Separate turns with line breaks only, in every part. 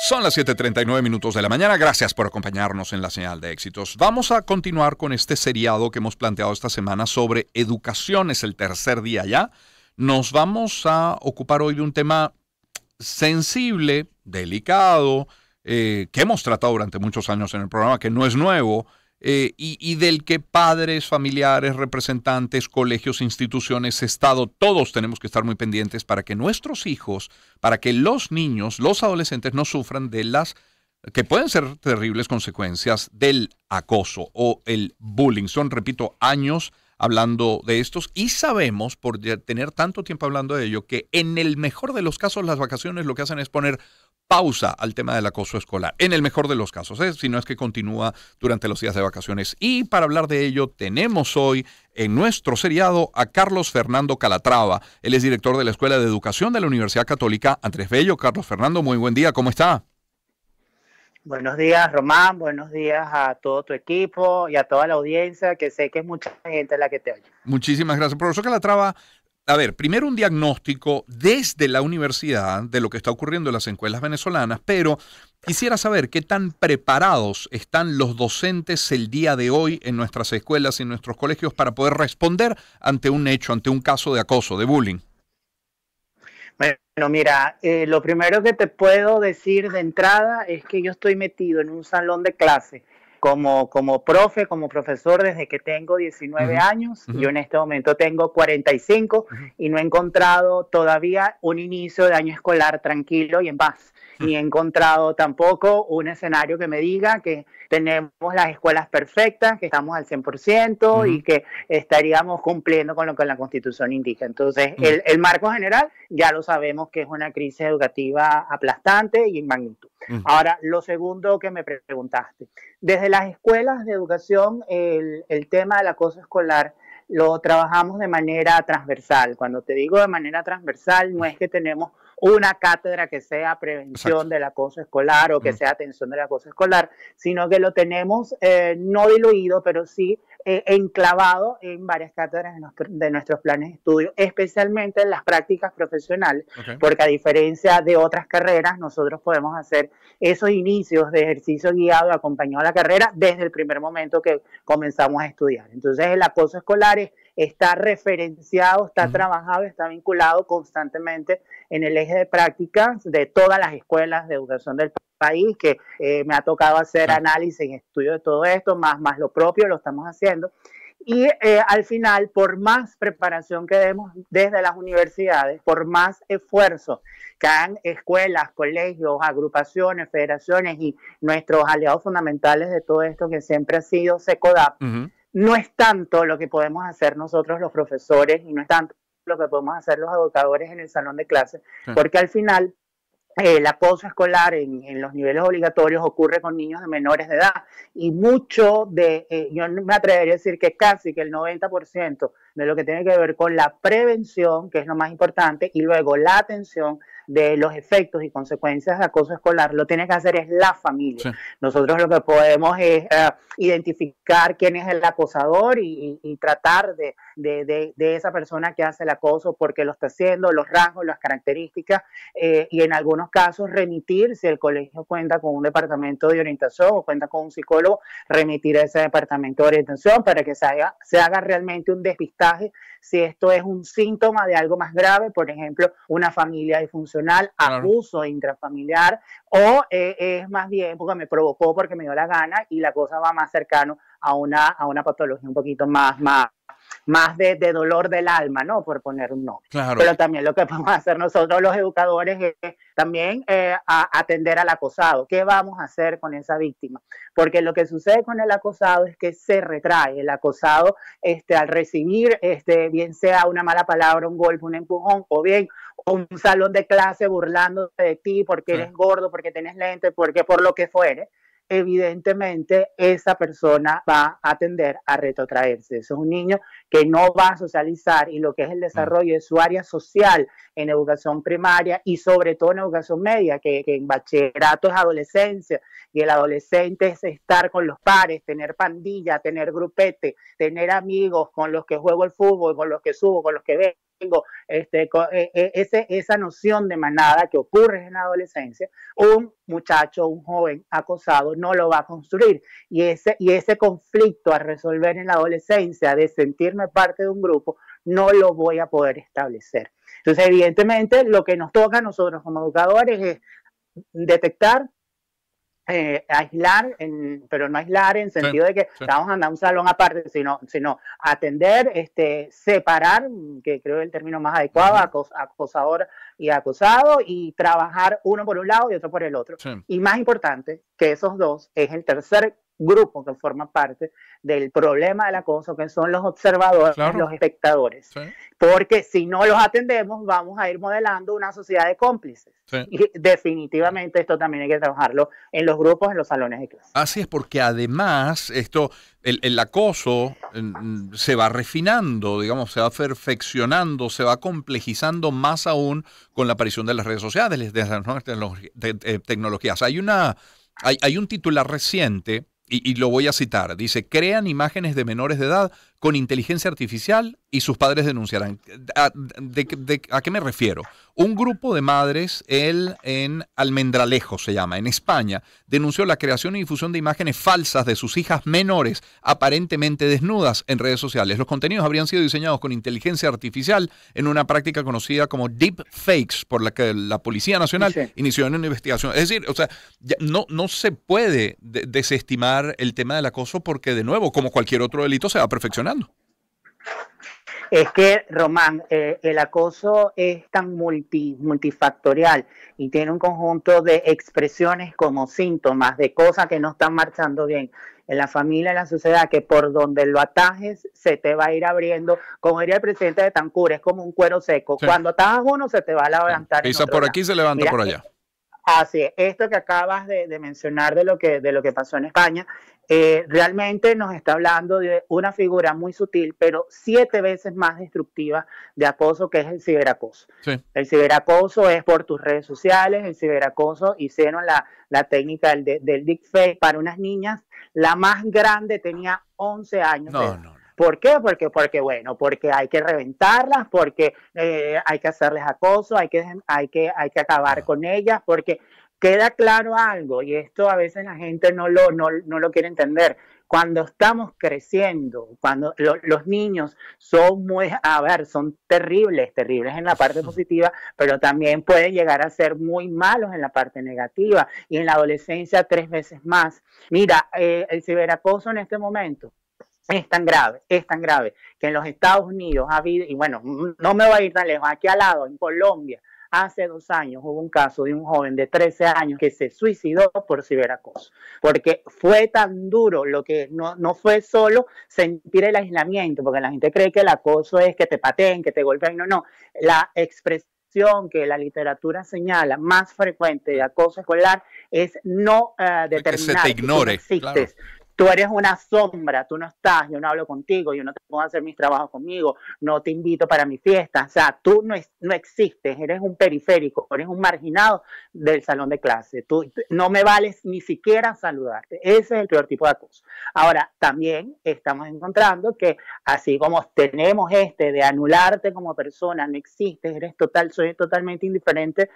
Son las 7:39 de la mañana. Gracias por acompañarnos en la señal de éxitos. Vamos a continuar con este seriado que hemos planteado esta semana sobre educación. Es el tercer día ya. Nos vamos a ocupar hoy de un tema sensible, delicado, que hemos tratado durante muchos años en el programa, que no es nuevo, y del que padres, familiares, representantes, colegios, instituciones, Estado, todos tenemos que estar muy pendientes para que nuestros hijos, para que los niños, los adolescentes no sufran de las que pueden ser terribles consecuencias del acoso o el bullying. Son, repito, años hablando de estos y sabemos, por tener tanto tiempo hablando de ello, que en el mejor de los casos las vacaciones lo que hacen es poner pausa al tema del acoso escolar, en el mejor de los casos, si no es que continúa durante los días de vacaciones. Y para hablar de ello tenemos hoy en nuestro seriado a Carlos Fernando Calatrava. Él es director de la Escuela de Educación de la Universidad Católica Andrés Bello. Carlos Fernando, muy buen día, ¿cómo está?
Buenos días, Román. Buenos días a todo tu equipo y a toda la audiencia, que sé que es mucha gente la que te oye.
Muchísimas gracias. Profesor Calatrava, a ver, primero un diagnóstico desde la universidad de lo que está ocurriendo en las escuelas venezolanas, pero quisiera saber qué tan preparados están los docentes el día de hoy en nuestras escuelas y en nuestros colegios para poder responder ante un hecho, ante un caso de acoso, de bullying.
Bueno, mira, lo primero que te puedo decir de entrada es que yo estoy metido en un salón de clase como profe, como profesor desde que tengo 19 años. Yo en este momento tengo 45 y no he encontrado todavía un inicio de año escolar tranquilo y en paz. Ni he encontrado tampoco un escenario que me diga que tenemos las escuelas perfectas, que estamos al 100% y que estaríamos cumpliendo con lo que la Constitución indica. Entonces, el marco general ya lo sabemos que es una crisis educativa aplastante y en magnitud. Ahora, lo segundo que me preguntaste. Desde las escuelas de educación, el tema del acoso escolar lo trabajamos de manera transversal. Cuando te digo de manera transversal, no es que tenemos una cátedra que sea prevención del acoso escolar o que sea atención del acoso escolar, sino que lo tenemos no diluido, pero sí enclavado en varias cátedras de nuestros planes de estudio, especialmente en las prácticas profesionales, porque a diferencia de otras carreras, nosotros podemos hacer esos inicios de ejercicio guiado y acompañado a la carrera desde el primer momento que comenzamos a estudiar. Entonces, el acoso escolar está referenciado, está trabajado, está vinculado constantemente en el eje de prácticas de todas las escuelas de educación del país, que me ha tocado hacer análisis y estudio de todo esto, más lo propio lo estamos haciendo. Y al final, por más preparación que demos desde las universidades, por más esfuerzo que hagan escuelas, colegios, agrupaciones, federaciones y nuestros aliados fundamentales de todo esto que siempre ha sido SECODAP, no es tanto lo que podemos hacer nosotros los profesores y no es tanto lo que podemos hacer los educadores en el salón de clases, porque al final el acoso escolar en los niveles obligatorios ocurre con niños de menores de edad y mucho yo me atrevería a decir que casi que el 90% de lo que tiene que ver con la prevención, que es lo más importante, y luego la atención de los efectos y consecuencias de acoso escolar, lo tiene que hacer es la familia. Nosotros lo que podemos es identificar quién es el acosador y tratar de esa persona que hace el acoso, por qué lo está haciendo, los rasgos, las características, y en algunos casos remitir, si el colegio cuenta con un departamento de orientación o cuenta con un psicólogo, remitir a ese departamento de orientación para que se haga realmente un despistaje si esto es un síntoma de algo más grave, por ejemplo, una familia disfuncional, abuso intrafamiliar, o es más bien porque me provocó, porque me dio la gana y la cosa va más cercano a una patología un poquito más de dolor del alma, ¿no? Por poner un nombre. Pero también lo que podemos hacer nosotros los educadores es también atender al acosado. ¿Qué vamos a hacer con esa víctima? Porque lo que sucede con el acosado es que se retrae. El acosado, al recibir, bien sea una mala palabra, un golpe, un empujón, o bien un salón de clase burlándose de ti porque eres gordo, porque tienes lentes, porque por lo que fuere, evidentemente esa persona va a tender a retrotraerse. Eso es un niño que no va a socializar y lo que es el desarrollo de su área social en educación primaria y sobre todo en educación media, que en bachillerato es adolescencia y el adolescente es estar con los pares, tener pandilla, tener grupete, tener amigos con los que juego el fútbol, con los que subo, con los que veo, tengo esa noción de manada que ocurre en la adolescencia, un muchacho, un joven acosado no lo va a construir. Y ese conflicto a resolver en la adolescencia de sentirme parte de un grupo, no lo voy a poder establecer. Entonces, evidentemente, lo que nos toca a nosotros como educadores es detectar, aislar, pero no aislar en sentido de que vamos a andar a un salón aparte, sino atender, separar, que creo es el término más adecuado, acosador y acosado, y trabajar uno por un lado y otro por el otro. Sí. Y más importante que esos dos es el tercer grupo que forma parte del problema del acoso, que son los observadores, claro, los espectadores. Sí. Porque si no los atendemos, vamos a ir modelando una sociedad de cómplices. Sí. Y definitivamente esto también hay que trabajarlo en los grupos, en los salones de clase.
Así es, porque además el acoso se va refinando, digamos, se va perfeccionando, se va complejizando más aún con la aparición de las redes sociales, de las nuevas tecnologías. Hay un titular reciente, y lo voy a citar, dice: crean imágenes de menores de edad con inteligencia artificial y sus padres denunciarán. ¿A qué me refiero? Un grupo de madres, en Almendralejo se llama, en España, denunció la creación y difusión de imágenes falsas de sus hijas menores, aparentemente desnudas, en redes sociales. Los contenidos habrían sido diseñados con inteligencia artificial en una práctica conocida como deepfakes, por la que la Policía Nacional inició una investigación. Es decir, o sea, no se puede desestimar el tema del acoso porque, de nuevo, como cualquier otro delito, se va perfeccionando.
Es que, Román, el acoso es tan multifactorial y tiene un conjunto de expresiones como síntomas de cosas que no están marchando bien en la familia, en la sociedad, que por donde lo atajes se te va a ir abriendo. Como diría el presidente de Tancur, es como un cuero seco. Sí. Cuando atajas uno, se te va a levantar.
Pisa por aquí, se levanta. Mira, por allá.
Así es. Esto que acabas de mencionar de lo que pasó en España, realmente nos está hablando de una figura muy sutil, pero 7 veces más destructiva de acoso, que es el ciberacoso. Sí. El ciberacoso es por tus redes sociales. El ciberacoso, hicieron la técnica del deepfake para unas niñas. La más grande tenía 11 años. No. ¿Por qué? Porque hay que reventarlas, porque hay que hacerles acoso, hay que acabar con ellas, porque queda claro algo, y esto a veces la gente no lo quiere entender. Cuando estamos creciendo, cuando los niños son son terribles en la parte positiva, pero también pueden llegar a ser muy malos en la parte negativa, y en la adolescencia 3 veces más. Mira, el ciberacoso en este momento es tan grave que en los Estados Unidos ha habido, y bueno, no me voy a ir tan lejos, aquí al lado, en Colombia, hace 2 años hubo un caso de un joven de 13 años que se suicidó por ciberacoso, porque fue tan duro, lo que no fue solo sentir el aislamiento, porque la gente cree que el acoso es que te pateen, que te golpeen, no, la expresión que la literatura señala más frecuente de acoso escolar es no determinar
que se te ignore,
que tú no existes. Claro. Tú eres una sombra, tú no estás, yo no hablo contigo, yo no te puedo hacer mis trabajos conmigo, no te invito para mi fiesta. O sea, tú no existes, eres un periférico, eres un marginado del salón de clase. Tú no me vales ni siquiera saludarte. Ese es el peor tipo de acoso. Ahora, también estamos encontrando que así como tenemos de anularte como persona, no existes, soy totalmente indiferente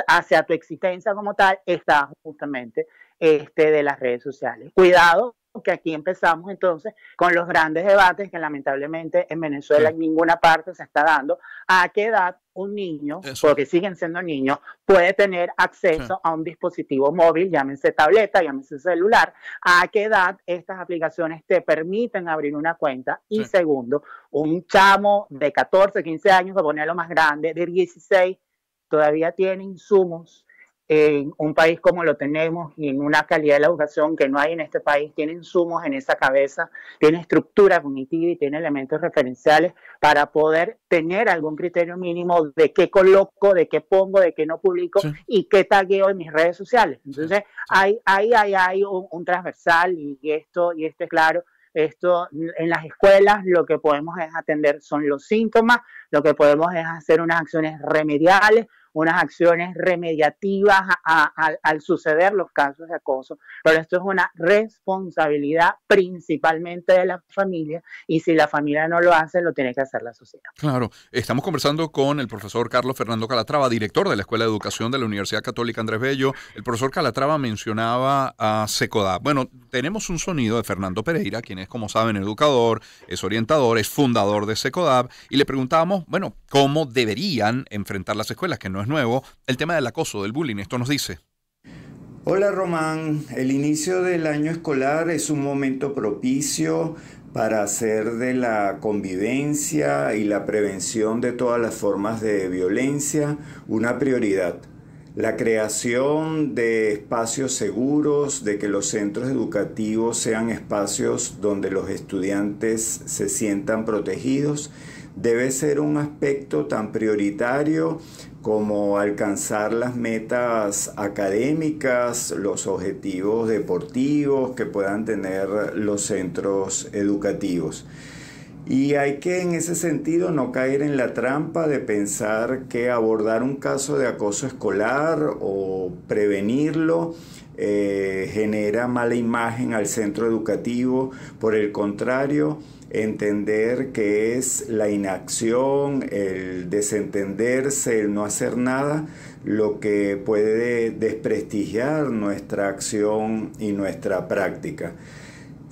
hacia tu existencia como tal, está justamente de las redes sociales. Cuidado, que aquí empezamos entonces con los grandes debates que lamentablemente en Venezuela en ninguna parte se está dando. ¿A qué edad un niño, porque siguen siendo niños, puede tener acceso a un dispositivo móvil, llámese tableta, llámese celular? ¿A qué edad estas aplicaciones te permiten abrir una cuenta? Y segundo, un chamo de 14, 15 años, para ponerlo más grande, de 16, todavía tiene insumos en un país como lo tenemos y en una calidad de la educación que no hay en este país, tiene insumos en esa cabeza, tiene estructura cognitiva y tiene elementos referenciales para poder tener algún criterio mínimo de qué coloco, de qué pongo, de qué no publico y qué tagueo en mis redes sociales. Entonces, hay un transversal y esto es claro. Esto en las escuelas lo que podemos es atender son los síntomas, lo que podemos es hacer unas acciones remediales, unas acciones remediativas al suceder los casos de acoso, pero esto es una responsabilidad principalmente de la familia, y si la familia no lo hace, lo tiene que hacer la sociedad.
Claro, estamos conversando con el profesor Carlos Fernando Calatrava, director de la Escuela de Educación de la Universidad Católica Andrés Bello. El profesor Calatrava mencionaba a SECODAP. Bueno, tenemos un sonido de Fernando Pereira, quien es, como saben, educador, es orientador, es fundador de SECODAP, y le preguntábamos, bueno, cómo deberían enfrentar las escuelas, que no es nuevo, el tema del acoso, del bullying. Esto nos dice.
Hola Román, el inicio del año escolar es un momento propicio para hacer de la convivencia y la prevención de todas las formas de violencia una prioridad. La creación de espacios seguros, de que los centros educativos sean espacios donde los estudiantes se sientan protegidos, debe ser un aspecto tan prioritario como alcanzar las metas académicas, los objetivos deportivos que puedan tener los centros educativos. Y hay que, en ese sentido, no caer en la trampa de pensar que abordar un caso de acoso escolar o prevenirlo genera mala imagen al centro educativo. Por el contrario, entender que es la inacción, el desentenderse, el no hacer nada, lo que puede desprestigiar nuestra acción y nuestra práctica.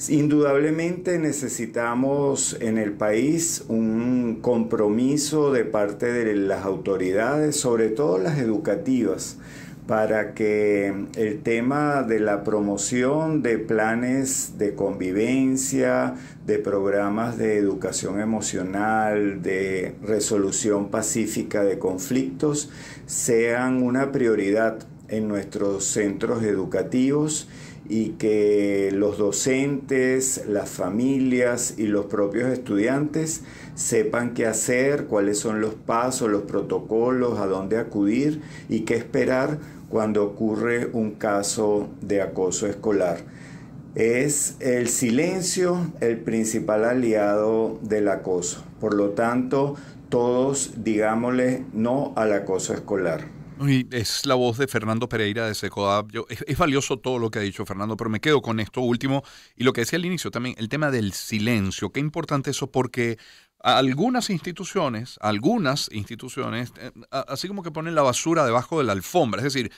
Indudablemente necesitamos en el país un compromiso de parte de las autoridades, sobre todo las educativas, para que el tema de la promoción de planes de convivencia, de programas de educación emocional, de resolución pacífica de conflictos, sean una prioridad en nuestros centros educativos, y que los docentes, las familias y los propios estudiantes sepan qué hacer, cuáles son los pasos, los protocolos, a dónde acudir y qué esperar cuando ocurre un caso de acoso escolar. Es el silencio el principal aliado del acoso. Por lo tanto, todos digámosle no al acoso escolar.
Y es la voz de Fernando Pereira de SECODAP. Es valioso todo lo que ha dicho Fernando, pero me quedo con esto último y lo que decía al inicio también, el tema del silencio. Qué importante eso, porque algunas instituciones, así como que ponen la basura debajo de la alfombra. Es decir,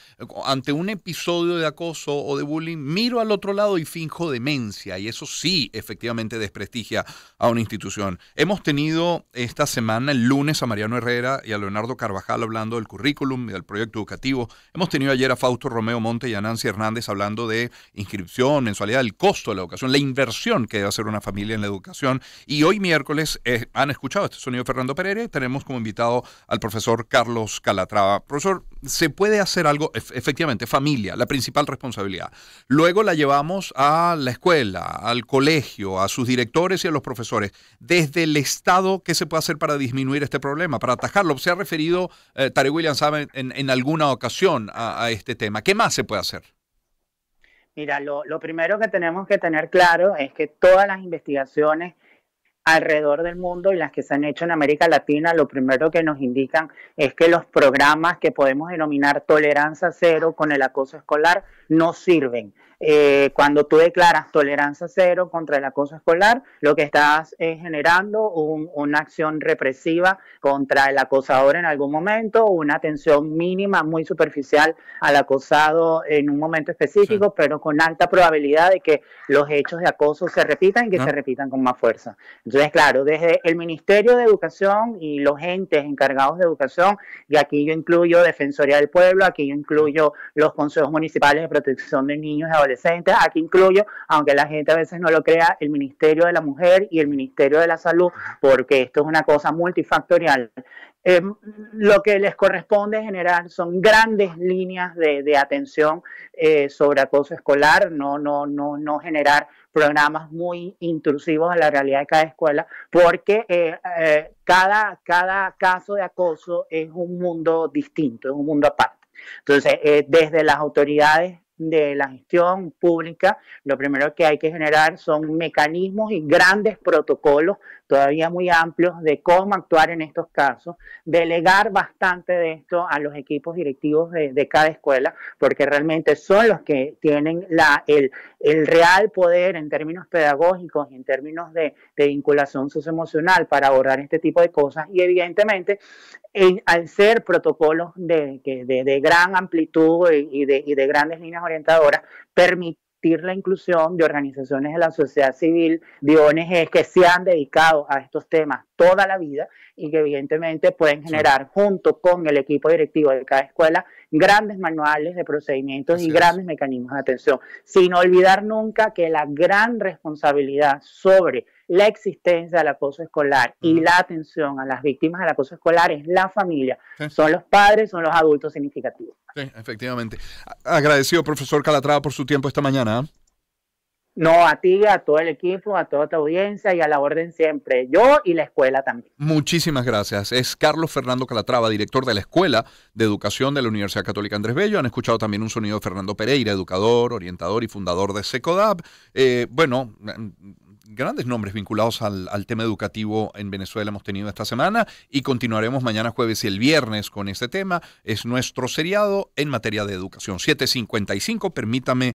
ante un episodio de acoso o de bullying, miro al otro lado y finjo demencia. Y eso sí, efectivamente, desprestigia a una institución. Hemos tenido esta semana, el lunes, a Mariano Herrera y a Leonardo Carvajal hablando del currículum y del proyecto educativo. Hemos tenido ayer a Fausto Romeo Monte y a Nancy Hernández hablando de inscripción, mensualidad, el costo de la educación, la inversión que debe hacer una familia en la educación. Y hoy miércoles han escuchado este sonido de Fernando Pereira y tenemos como invitado al profesor Carlos Calatrava. Profesor, ¿se puede hacer algo? Efectivamente, familia, la principal responsabilidad. Luego la llevamos a la escuela, al colegio, a sus directores y a los profesores. Desde el Estado, ¿qué se puede hacer para disminuir este problema, para atajarlo? Se ha referido Tarek William Saab en alguna ocasión a este tema. ¿Qué más se puede hacer?
Mira, lo primero que tenemos que tener claro es que todas las investigaciones alrededor del mundo y las que se han hecho en América Latina, lo primero que nos indican es que los programas que podemos denominar tolerancia cero con el acoso escolar no sirven. Cuando tú declaras tolerancia cero contra el acoso escolar, lo que estás es generando una acción represiva contra el acosador en algún momento, una atención mínima, muy superficial al acosado en un momento específico, sí, pero con alta probabilidad de que los hechos de acoso se repitan y que se repitan con más fuerza. Entonces, claro, desde el Ministerio de Educación y los entes encargados de educación, y aquí yo incluyo Defensoría del Pueblo, aquí yo incluyo los consejos municipales de protección de niños y adolescentes, aquí incluyo, aunque la gente a veces no lo crea, el Ministerio de la Mujer y el Ministerio de la Salud, porque esto es una cosa multifactorial. Lo que les corresponde generar son grandes líneas de atención sobre acoso escolar, no generar programas muy intrusivos a la realidad de cada escuela, porque cada caso de acoso es un mundo distinto, es un mundo aparte. Entonces, desde las autoridades de la gestión pública, lo primero que hay que generar son mecanismos y grandes protocolos todavía muy amplios de cómo actuar en estos casos, delegar bastante de esto a los equipos directivos de cada escuela, porque realmente son los que tienen el real poder en términos pedagógicos y en términos de vinculación socioemocional para abordar este tipo de cosas. Y evidentemente, al ser protocolos de gran amplitud y de grandes líneas orientadoras, permitir la inclusión de organizaciones de la sociedad civil, de ONGs que se han dedicado a estos temas toda la vida y que evidentemente pueden generar, junto con el equipo directivo de cada escuela, grandes manuales de procedimientos y grandes mecanismos de atención, sin olvidar nunca que la gran responsabilidad sobre la existencia del acoso escolar y la atención a las víctimas del acoso escolar es la familia, son los padres, son los adultos significativos.
Sí, efectivamente. Agradecido, profesor Calatrava, por su tiempo esta mañana.
No, a ti, a todo el equipo, a toda tu audiencia y a la orden siempre. Yo y la escuela también.
Muchísimas gracias. Es Carlos Fernando Calatrava, director de la Escuela de Educación de la Universidad Católica Andrés Bello. Han escuchado también un sonido de Fernando Pereira, educador, orientador y fundador de SECODAP. Grandes nombres vinculados al tema educativo en Venezuela hemos tenido esta semana y continuaremos mañana jueves y el viernes con este tema. Es nuestro seriado en materia de educación. 7:55, permítame